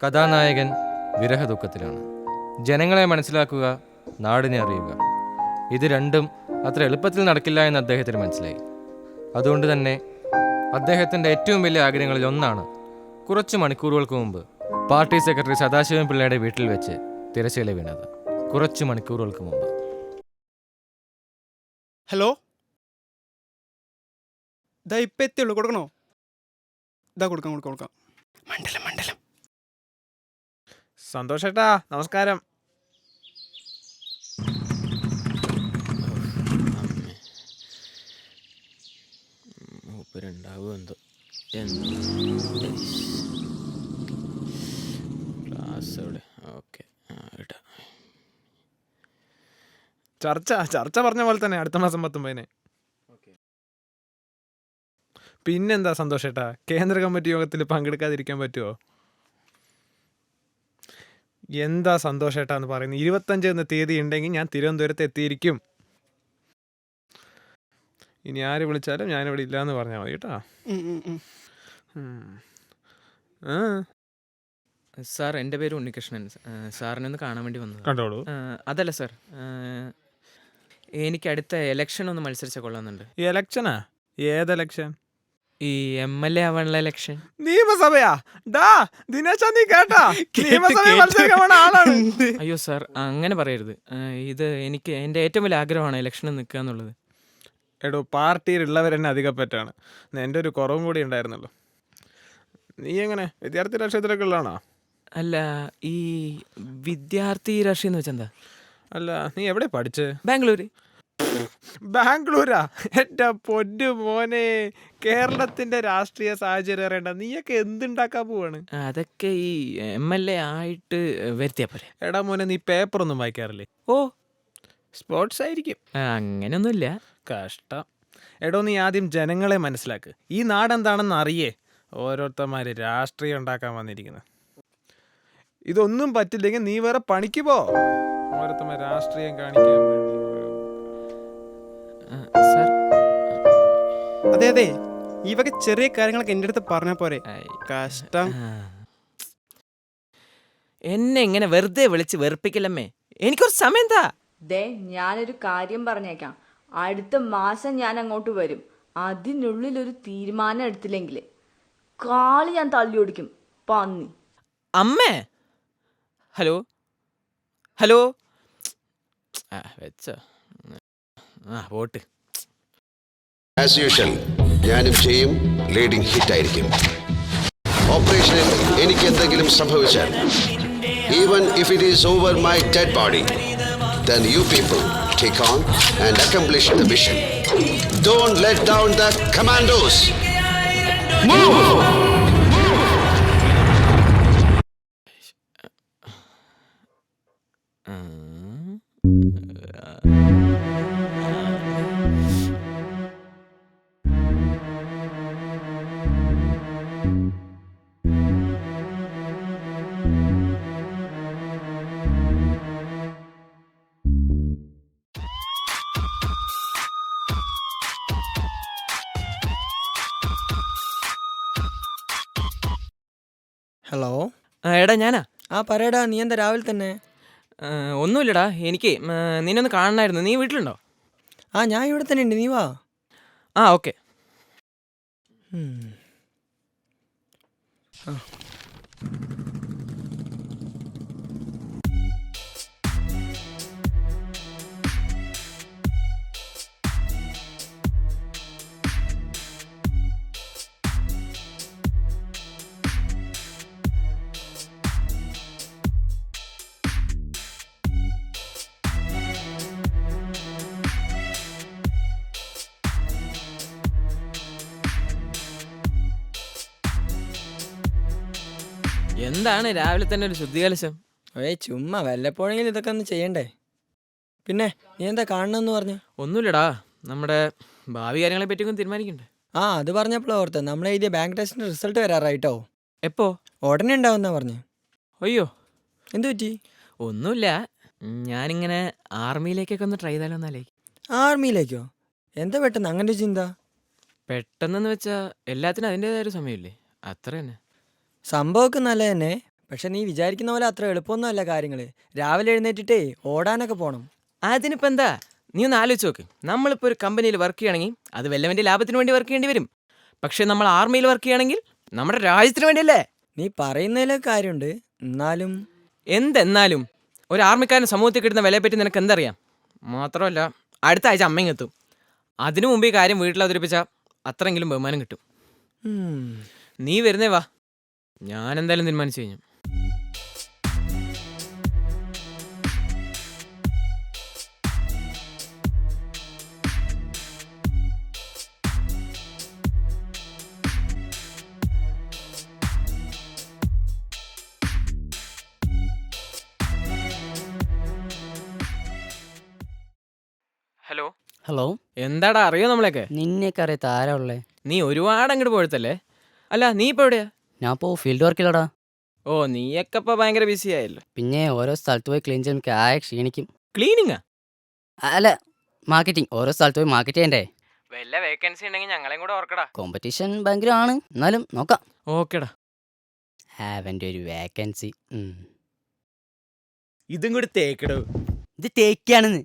കഥാനായകൻ വിരഹദുഃഖത്തിലാണ്. ജനങ്ങളെ മനസ്സിലാക്കുക, നാടിനെ അറിയുക, ഇത് രണ്ടും അത്ര എളുപ്പത്തിൽ നടക്കില്ല എന്ന് അദ്ദേഹത്തിന് മനസ്സിലായി. അതുകൊണ്ട് തന്നെ അദ്ദേഹത്തിൻ്റെ ഏറ്റവും വലിയ ആഗ്രഹങ്ങളിൽ ഒന്നാണ് കുറച്ച് മണിക്കൂറുകൾക്ക് മുമ്പ് പാർട്ടി സെക്രട്ടറി സദാശിവൻ പിള്ളയുടെ വീട്ടിൽ വെച്ച് തിരശ്ശീല വീണത്. കുറച്ച് മണിക്കൂറുകൾക്ക് മുമ്പ്. ഹലോ, ഇതാ ഇപ്പം എത്തിയുള്ളൂ. കൊടുക്കണോ? ഇതാ കൊടുക്കാം. മണ്ഡലം. സന്തോഷേട്ടാ, നമസ്കാരം. മൂപ്പരുണ്ടാവും എന്തോ. ക്ലാസ് എവിടെ? ഓക്കെ, ഇടാം. ചർച്ച പറഞ്ഞ പോലെ തന്നെ അടുത്ത മാസം 19-ന്. പിന്നെന്താ സന്തോഷേട്ടാ, കേന്ദ്ര കമ്മിറ്റി യോഗത്തിൽ പങ്കെടുക്കാതിരിക്കാൻ പറ്റുമോ? എന്താ സന്തോഷേട്ടാ എന്ന് പറയുന്നത്? 25 തീയതി ഉണ്ടെങ്കിൽ ഞാൻ തിരുവനന്തപുരത്ത് എത്തിയിരിക്കും. ഇനി ആര് വിളിച്ചാലും ഞാനിവിടെ ഇല്ലയെന്ന് പറഞ്ഞാൽ മതി കേട്ടോ. സാർ, എൻ്റെ പേര് ഉണ്ണികൃഷ്ണൻ. സാറിനെ ഒന്ന് കാണാൻ വേണ്ടി വന്നത്. കണ്ടോളൂ. അതല്ല സാർ, എനിക്ക് അടുത്ത ഇലക്ഷൻ ഒന്ന് മത്സരിച്ച കൊള്ളാമെന്നുണ്ട്. എലക്ഷനാ? ഏതെലക്ഷൻ? ഈ MLA ആവാനുള്ള ഇലക്ഷൻ. നിയമസഭയാ? ഡാ ദിനേശാ, നീ കേട്ടാ? നിയമസഭയിൽ മത്സരിക്കാൻ പോണ ആളാണ്. അയ്യോ സാർ, അങ്ങനെ പറയരുത്. ഇത് എൻ്റെ ഏറ്റവും വലിയ ആഗ്രഹമാണ് ഇലക്ഷനിൽ നിൽക്കുക എന്നുള്ളത്. എടോ, പാർട്ടിയിലുള്ളവരെന്നെ അധികപ്പറ്റാണ്. എൻ്റെ ഒരു കുറവും കൂടി ഉണ്ടായിരുന്നല്ലോ. നീ എങ്ങനെ വിദ്യാർത്ഥി രാഷ്ട്രീയത്തിലൊക്കെ ഉള്ളതാണോ? അല്ല, ഈ വിദ്യാർത്ഥി രാഷ്ട്രീയം എന്ന് വെച്ചാൽ എന്താ? അല്ല, നീ എവിടെ പഠിച്ച്? ബാംഗ്ലൂര്. ബാംഗ്ലൂരാ? എൻ്റെ പൊന്നു മോനെ, കേരളത്തിന്റെ രാഷ്ട്രീയ സാഹചര്യം അറിയണ്ട. നീയൊക്കെ എന്തുണ്ടാക്കാൻ പോവാണ്? അതൊക്കെ ഈ MLA ആയിട്ട് വരുത്തിയാ പോലെ. എടാ മോനെ, നീ പേപ്പറൊന്നും വായിക്കാറില്ലേ? ഓ, സ്പോർട്സ് ആയിരിക്കും. അങ്ങനെയൊന്നുമില്ല. കഷ്ടം. എടോ, നീ ആദ്യം ജനങ്ങളെ മനസ്സിലാക്ക്. ഈ നാടെന്താണെന്ന് അറിയേ. ഓരോരുത്തന്മാര് രാഷ്ട്രീയം ഉണ്ടാക്കാൻ വന്നിരിക്കുന്നത്. ഇതൊന്നും പറ്റില്ലെങ്കിൽ നീ വേറെ പണിക്ക് പോ. ഓരോരുത്തന്മാർ രാഷ്ട്രീയം കാണിക്കാൻ വേണ്ടി. സാർ, അതെ, ഈ വക ചെറിയ കാര്യങ്ങളൊക്കെ എൻ്റെ അടുത്ത് പറഞ്ഞാൽ പോരെ. കഷ്ടം. എന്നെ ഇങ്ങനെ വെറുതെ വിളിച്ച് വെറുപ്പിക്കില്ലമ്മേ. എനിക്കൊരു സമയം എന്താ? ഞാനൊരു കാര്യം പറഞ്ഞേക്കാം. അടുത്ത മാസം ഞാൻ അങ്ങോട്ട് വരും. അതിനുള്ളിൽ ഒരു തീരുമാനം എടുത്തില്ലെങ്കിൽ കാളി ഞാൻ തള്ളി ഓടിക്കും. പന്നി. അമ്മേ, ഹലോ വെച്ചോ. പോട്ട്. ആസ് യൂഷ്വൽ ഞാനും ചെയ്യും. ലീഡിംഗ് ഹിറ്റ് ആയിരിക്കും. ഓപ്പറേഷനിൽ എനിക്ക് എന്തെങ്കിലും സംഭവിച്ചാൽ, even if it is over my dead body, then you people take on and accomplish the mission. Don't let down the commandos. Move! Hello. എടാ, ഞാനാ. പറയടാ, നീ എന്താ രാവിലെ തന്നെ? ഒന്നുമില്ലടാ, എനിക്ക് നിന്നൊന്ന് കാണണമായിരുന്നു. നീ വീട്ടിലുണ്ടോ? ഞാൻ ഇവിടെ തന്നെ ഉണ്ട്. നീ വാ. ഓക്കെ. എന്താണ് രാവിലെ തന്നെ ഒരു ശുദ്ധികലശം? ഏയ് ചുമ്മാ വല്ലപ്പോഴെങ്കിലും ഇതൊക്കെ ഒന്ന് ചെയ്യണ്ടേ. പിന്നെ നീ എന്താ കാണണമെന്ന് പറഞ്ഞു? ഒന്നുമില്ലടാ, നമ്മുടെ ഭാവി കാര്യങ്ങളെ പറ്റിയൊക്കെ തീരുമാനിക്കണ്ടേ. അത് പറഞ്ഞപ്പോൾ ഓർത്ത് നമ്മൾ എഴുതിയ ബാങ്ക് ടെസ്റ്റിന്റെ റിസൾട്ട് വരാറായിട്ടോ. എപ്പോ? ഉടനെ ഉണ്ടാവുന്നാ പറഞ്ഞു. അയ്യോ, എന്തു പറ്റി? ഒന്നുമില്ല. ഞാനിങ്ങനെ ആർമിയിലേക്കൊക്കെ ഒന്ന് ട്രൈ ചെയ്താലോ എന്നാലേ. ആർമിയിലേക്കോ? എന്താ പെട്ടെന്ന് അങ്ങനെ ഒരു ചിന്ത? പെട്ടെന്നെന്ന് വെച്ചാൽ എല്ലാത്തിനും അതിൻ്റെതായ ഒരു സമയമില്ലേ, അത്ര തന്നെ. സംഭവമൊക്കെ നല്ല തന്നെ. പക്ഷെ നീ വിചാരിക്കുന്ന പോലെ അത്ര എളുപ്പമൊന്നും അല്ല കാര്യങ്ങൾ. രാവിലെ എഴുന്നേറ്റിട്ടേ ഓടാനൊക്കെ പോകണം. അതിനിപ്പോൾ എന്താ, നീ ഒന്ന് ആലോചിച്ച് നോക്ക്. നമ്മളിപ്പോൾ ഒരു കമ്പനിയിൽ വർക്ക് ചെയ്യണമെങ്കിൽ അത് വല്ലവൻ്റെ ലാഭത്തിന് വേണ്ടി വർക്ക് ചെയ്യേണ്ടി വരും. പക്ഷേ നമ്മൾ ആർമിയിൽ വർക്ക് ചെയ്യണമെങ്കിൽ നമ്മുടെ രാജ്യത്തിന് വേണ്ടിയല്ലേ. നീ പറയുന്നതിലൊക്കെ കാര്യമുണ്ട്. എന്നാലും എന്തെന്നാലും ഒരു ആർമിക്കാരൻ സമൂഹത്തിൽ കിട്ടുന്ന വിലയെപ്പറ്റി നിനക്ക് എന്തറിയാം? മാത്രമല്ല അടുത്ത ആഴ്ച അമ്മയെത്തും. അതിനു മുമ്പ് ഈ കാര്യം വീട്ടിൽ അവതരിപ്പിച്ചാൽ അത്രയെങ്കിലും ബഹുമാനം കിട്ടും. നീ വരുന്നേ വാ, ഞാൻ എന്തായാലും തീരുമാനിച്ചു കഴിഞ്ഞു. ഹലോ ഹലോ, എന്താടാ, അറിയോ നമ്മളെയൊക്കെ? നിന്നെയൊക്കെ അറിയാത്ത ആരാ ഉള്ളേ? നീ ഒരുപാട് അങ്ങോട്ട് പോഴത്തല്ലേ. അല്ല, നീ ഇപ്പോൾ എവിടെയാ? ഞാൻ ഇപ്പോൾ ഫീൽഡ് വർക്കിലടാ. ഓ, നീയൊക്കെ ഇപ്പോൾ ഭയങ്കര ബിസി ആയല്ലോ. പിന്നെ ഓരോ സ്ഥലത്ത് പോയി ക്ലീൻ ചെയ്യുമ്പോൾ എനിക്ക് ആകെ ക്ഷീണിക്കും. ക്ലീനിങ്ങാ? അല്ല, മാർക്കറ്റിംഗ്. ഓരോ സ്ഥലത്ത് പോയി മാർക്കറ്റ് ചെയ്യണ്ടേ. വല്ല വേക്കൻസി ഉണ്ടെങ്കിൽ ഞങ്ങളെയും കൂടെ ഓർക്കടാ. കോമ്പറ്റീഷൻ ഭയങ്കരമാണ്, എന്നാലും നോക്കാം. ഓക്കേടാ. അവൻ്റെ ഒരു വേക്കൻസി. ഇതും കൂടി തേക്കിടോ. ഇത് തേക്കാണെന്ന്.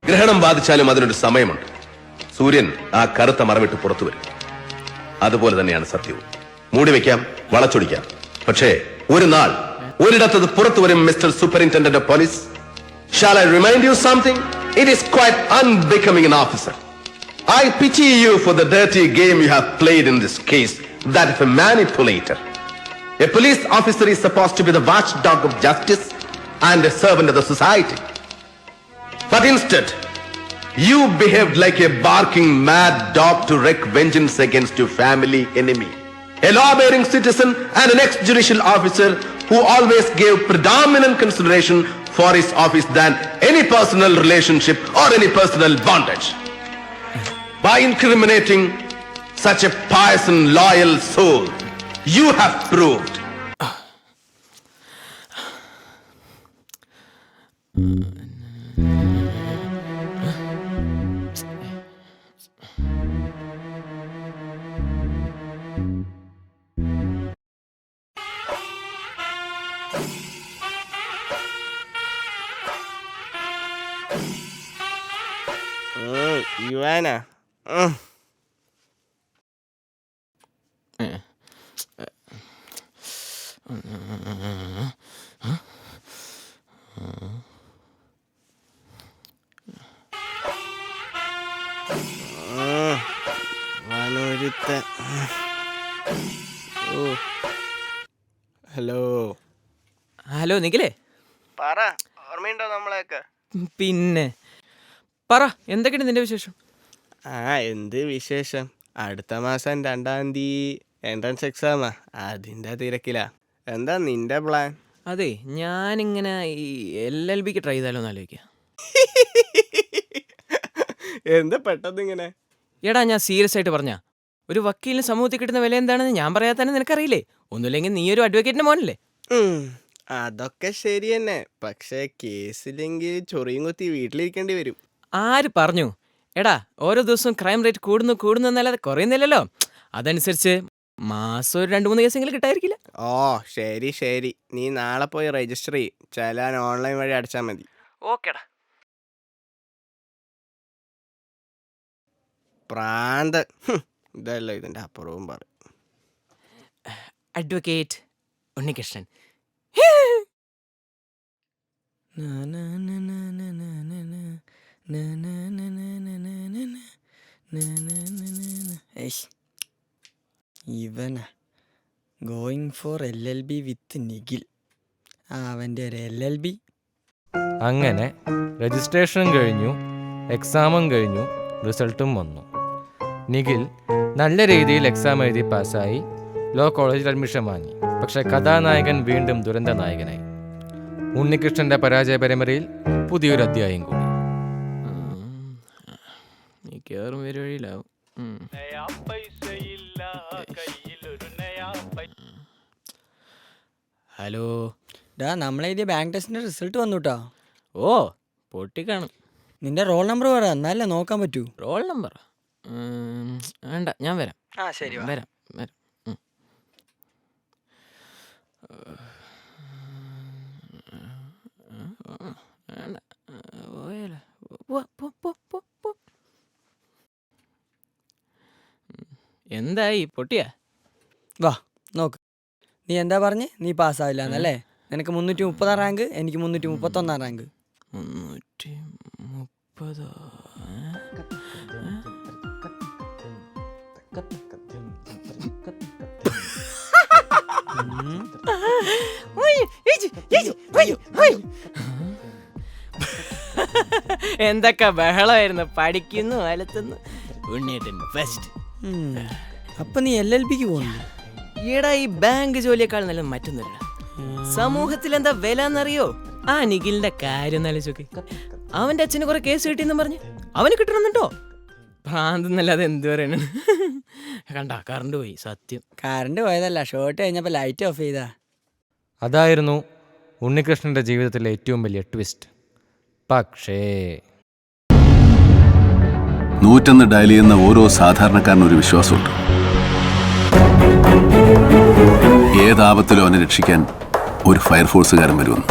ഗ്രഹണം ബാധിച്ചാലും അതിനൊരു സമയമുണ്ട്. സൂര്യൻ ആ കറുത്ത മറവിട്ട് പുറത്തു വരും. അതുപോലെ തന്നെയാണ് സത്യവും. മൂടിവെക്കാം, വളച്ചൊടിക്കാം, പക്ഷേ ഒരു നാൾ ഒരിടത്തത് പുറത്തു വരും. Mister superintendent of police, shall I remind you something? It is quite unbecoming an officer. I pity you for the dirty game you have played in this case, that of a manipulator. A police officer is supposed to be the watchdog of justice and a servant of the society. But instead, you behaved like a barking mad dog to wreak vengeance against your family enemy. A law-abiding citizen and an ex-judicial officer who always gave predominant consideration for his office than any personal relationship or any personal bondage. By incriminating such a pious and loyal soul, you have proved യുവാനാ. വനൊരുത്തൻ. ഓ, hello. Hello നിഖിലേ, പറ, ഓർമ്മയുണ്ടോ നമ്മളെയൊക്കെ? പിന്നെ പറ, എന്തൊക്കെയുണ്ട് നിന്റെ വിശേഷം? എന്ത് വിശേഷം? അടുത്ത മാസം 2-ാം തീയതി എൻട്രൻസ് എക്സാമാ, അതിൻ്റെ തിരക്കിലാ. എന്താ നിന്റെ പ്ലാൻ? അതെ, ഞാനിങ്ങനെ ഈ LLBക്ക് ട്രൈ ചെയ്താലോ എന്ന് ആലോചിക്കാം. എന്താ പെട്ടെന്ന് ഇങ്ങനെ? എടാ, ഞാൻ സീരിയസ് ആയിട്ട് പറഞ്ഞ, ഒരു വക്കീലിന് സമൂഹത്തിൽ കിട്ടുന്ന വില എന്താണെന്ന് ഞാൻ പറയാതെ തന്നെ നിനക്കറിയില്ലേ? ഒന്നുമില്ലെങ്കിൽ നീ ഒരു അഡ്വക്കേറ്റിന്റെ മോനല്ലേ? അതൊക്കെ ശരി തന്നെ. പക്ഷേ കേസില്ലെങ്കിൽ ചൊറിയും കുത്തി വീട്ടിലിരിക്കേണ്ടി വരും. ആര് പറഞ്ഞു? എടാ, ഓരോ ദിവസവും ക്രൈം റേറ്റ് കൂടുന്നു എന്നല്ലാതെ കുറയുന്നില്ലല്ലോ. അതനുസരിച്ച് മാസം ഒരു 2-3 കേസെങ്കിലും കിട്ടായിരിക്കില്ല. ഓ, ശരി. നീ നാളെ പോയി രജിസ്റ്റർ ചെയ്യ്. ചലാൻ ഓൺലൈൻ വഴി അടച്ചാൽ മതി. ഓക്കേടാ. പ്രാന്ത്. ഇതല്ല ഇതിൻ്റെ അപ്പുറവും പറയും. അഡ്വക്കേറ്റ് ഉണ്ണികൃഷ്ണൻ. ഇവനാ going for LLB with Nikhil. അവൻ്റെ ഒരു LLB. അങ്ങനെ രജിസ്ട്രേഷനും കഴിഞ്ഞു, എക്സാമും കഴിഞ്ഞു, റിസൾട്ടും വന്നു. നിഖിൽ നല്ല രീതിയിൽ എക്സാം എഴുതി പാസ്സായി, ലോ കോളേജിൽ അഡ്മിഷൻ വാങ്ങി. പക്ഷേ കഥാനായകൻ വീണ്ടും ദുരന്ത നായകനായി. ഉണ്ണികൃഷ്ണന്റെ പരാജയ പരമ്പരയിൽ പുതിയൊരു അധ്യായം കൂടി. മിക്കവാറും ഒരു വഴിയിലാവും. ഹലോ. നമ്മളെഴുതിയ ബാങ്ക് ടെസ്റ്റിന്റെ റിസൾട്ട് വന്നു കേട്ടോ. ഓ, പൊട്ടിക്കാണും. നിന്റെ റോൾ നമ്പർ പറ, എന്നാലേ നോക്കാൻ പറ്റൂ. റോൾ നമ്പർ വേണ്ട, ഞാൻ വരാം. ശരി, വരാം. വേണ്ട, എന്തായി, പൊട്ടിയാ? വാ നോക്ക്. നീ എന്താ പറഞ്ഞ്? നീ പാസ്സാവില്ല എന്നല്ലേ? നിനക്ക് 330 റാങ്ക്, എനിക്ക് 331 റാങ്ക്. 330. എന്തൊക്കെ ബഹളമായിരുന്നു. പഠിക്കുന്നു, അലത്തുന്നു. ഉണ്ണിയേട്ടൻ ഫസ്റ്റ്. അപ്പൊ നീ LLBക്ക് പോകുന്നു? ഈടാ, ഈ ബാങ്ക് ജോലിയേക്കാൾ നല്ല മറ്റൊന്നുമില്ല. സമൂഹത്തിൽ എന്താ വില എന്നറിയോ? ആ നിഖിലിന്റെ കാര്യം ആലോചിച്ചോക്ക്. അവന്റെ അച്ഛന് കുറെ കേസ് കിട്ടിയെന്ന് പറഞ്ഞ് അവന് കിട്ടണമെന്നുണ്ടോ? ഭ്രാന്തെന്നല്ലാതെ എന്ത് പറയണ. കണ്ട, കറണ്ട് പോയി. സത്യം, കറണ്ട് പോയതല്ല, ഷോർട്ട് കഴിഞ്ഞപ്പോ ലൈറ്റ് ഓഫ് ചെയ്താ. അതായിരുന്നു ഉണ്ണികൃഷ്ണന്റെ ജീവിതത്തിലെ ഏറ്റവും വലിയ ട്വിസ്റ്റ്. പക്ഷേ 101 ഡയൽ ചെയ്യുന്ന ഓരോ സാധാരണക്കാരനും ഒരു വിശ്വാസമുണ്ട്. ഏതാപത്തിലും അവനെ രക്ഷിക്കാൻ ഒരു ഫയർഫോഴ്സുകാരൻ വരുമെന്ന്.